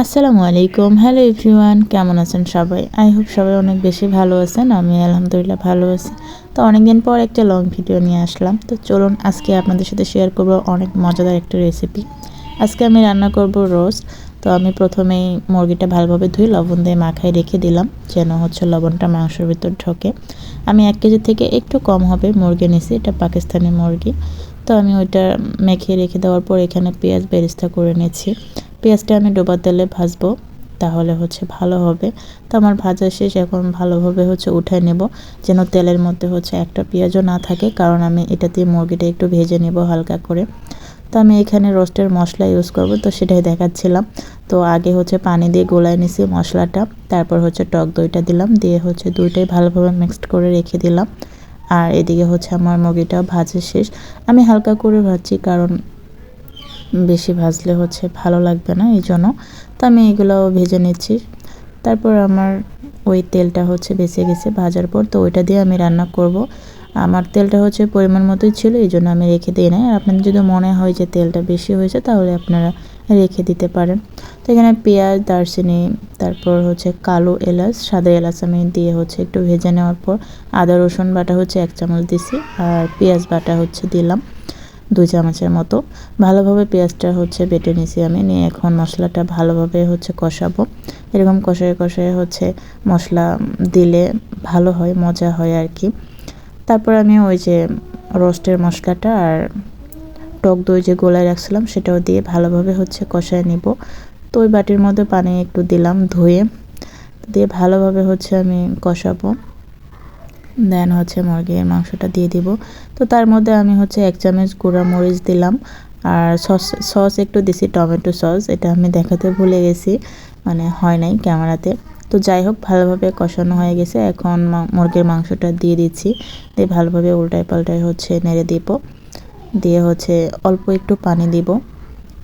আসসালামু আলাইকুম। Hello everyone, কেমন আছেন সবাই? আই হোপ সবাই অনেক বেশি ভালো আছেন। আমি আলহামদুলিল্লাহ ভালো আছি। তো অনেকদিন পর একটা লং ভিডিও নিয়ে আসলাম। তো চলুন আজকে আপনাদের সাথে শেয়ার করব অনেক মজাদার একটা রেসিপি। আজকে আমি রান্না করব রোস্ট। তো আমি প্রথমেই মুরগিটা ভালোভাবে ধুয়ে লবণ দিয়ে মাখায় রেখে দিলাম, যেন লবণটা মাংসের ভিতর ঢোকে। আমি 1 কেজি থেকে একটু কম হবে মুরগি নিছি, এটা পাকিস্তানি মুরগি। তো আমি ওইটা মেখে রেখে দেওয়ার পর এখানে পেঁয়াজ বেরেস্তা করে নিয়েছি। পেঁয়াজটা আমি ডোবা তেলে ভাজবো, তাহলে ভালো হবে। তো আমার ভাজা শেষ, এখন ভালোভাবে উঠায় নেব, যেন তেলের মধ্যে একটা পেঁয়াজও না থাকে, কারণ আমি এটা দিয়ে মুরগিটা একটু ভেজে নেব হালকা করে। তো আমি এখানে রোস্টের মশলা ইউজ করব, তো সেটাই দেখাচ্ছিলাম। তো আগে পানি দিয়ে গোলায় নিছি মশলাটা, তারপর টক দইটা দিলাম, দিয়ে দুইটাই ভালোভাবে মিক্সড করে রেখে দিলাম। আর এদিকে আমার মুরগিটাও ভাজা শেষ। আমি হালকা করে ভাজছি, কারণ বেশি ভাজলে ভালো লাগবে না, এই জন্য। তো আমি এগুলো ভেজে নিচ্ছি। তারপর আমার ওই তেলটা বেঁচে গেছে ভাজার পর, তো ওইটা দিয়ে আমি রান্না করব। আমার তেলটা পরিমাণ মতোই ছিল, এই জন্য আমি রেখে দিই নাই। আর আপনাদের যদি মনে হয় যে তেলটা বেশি হয়েছে, তাহলে আপনারা রেখে দিতে পারেন। তো এখানে পেঁয়াজ, দারচিনি, তারপর কালো এলাচ, সাদা এলাচ আমি দিয়ে একটু ভেজে নেওয়ার পর আদা রসুন বাটা 1 চামচ দিছি, আর পেঁয়াজ বাটা দিলাম 2 চামচের মতো। ভালোভাবে পেঁয়াজটা বেটে নিয়েছি আমি, নিয়ে এখন মশলাটা ভালোভাবে কষাবো। এরকম কষায় কষায় মশলা দিলে ভালো হয়, মজা হয় আর কি। তারপর আমি ওই যে রোস্টের মশলাটা আর টক দই যে গোলায় রাখছিলাম, সেটাও দিয়ে ভালোভাবে কষায় নিব। তো ওই বাটির মধ্যে পানি একটু দিলাম ধুয়ে, দিয়ে ভালোভাবে আমি কষাবো। দেন মুরগির মাংসটা দিয়ে দিব। তো তার মধ্যে আমি 1 চামচ গুঁড়া মরিচ দিলাম, আর সস একটু দিছি, টমেটো সস। এটা আমি দেখাতে ভুলে গেছি, মানে হয় নাই ক্যামেরাতে। তো যাই হোক, ভালোভাবে কষানো হয়ে গেছে। এখন মুরগির মাংসটা দিয়ে দিচ্ছি, দিয়ে ভালোভাবে উল্টায় পাল্টায় নেড়ে দিব। দিয়ে অল্প একটু পানি দিব,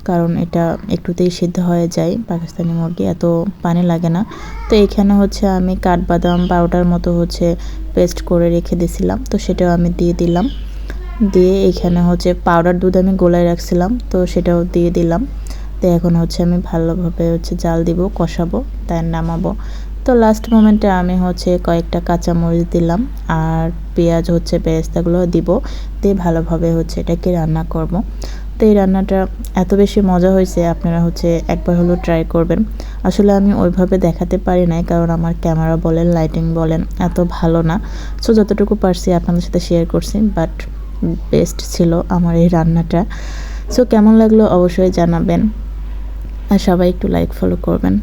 কারণ এটা একটুতেই সিদ্ধ হয়ে যায়। পাকিস্তানি মুরগি এত পানি লাগে না। তো এখানে আমি কাঠবাদাম 12টার মতো পেস্ট করে রেখে দিয়েছিলাম, তো সেটাও আমি দিয়ে দিলাম। দিয়ে এখানে পাউডার দুধ আমি গোলায় রাখছিলাম, তো সেটাও দিয়ে দিলাম। তো এখন আমি ভালোভাবে জাল দিব, কষাবো, তাই নামাবো। তো লাস্ট মোমেন্টে আমি কয়েকটা কাঁচামরিচ দিলাম, আর পেঁয়াজ বেরেস্তাগুলো দিব, দিয়ে ভালোভাবে এটাকে রান্না করব। তো এই রান্নাটা এত বেশি মজা হয়েছে, আপনারা একবার হলেও ট্রাই করবেন। আসলে আমি ওইভাবে দেখাতে পারি নাই, কারণ আমার ক্যামেরা বলেন, লাইটিং বলেন, এত ভালো না। সো যতটুকু পারছি আপনাদের সাথে শেয়ার করছি, বাট বেস্ট ছিল আমার এই রান্নাটা। সো কেমন লাগলো অবশ্যই জানাবেন, আর সবাই একটু লাইক ফলো করবেন।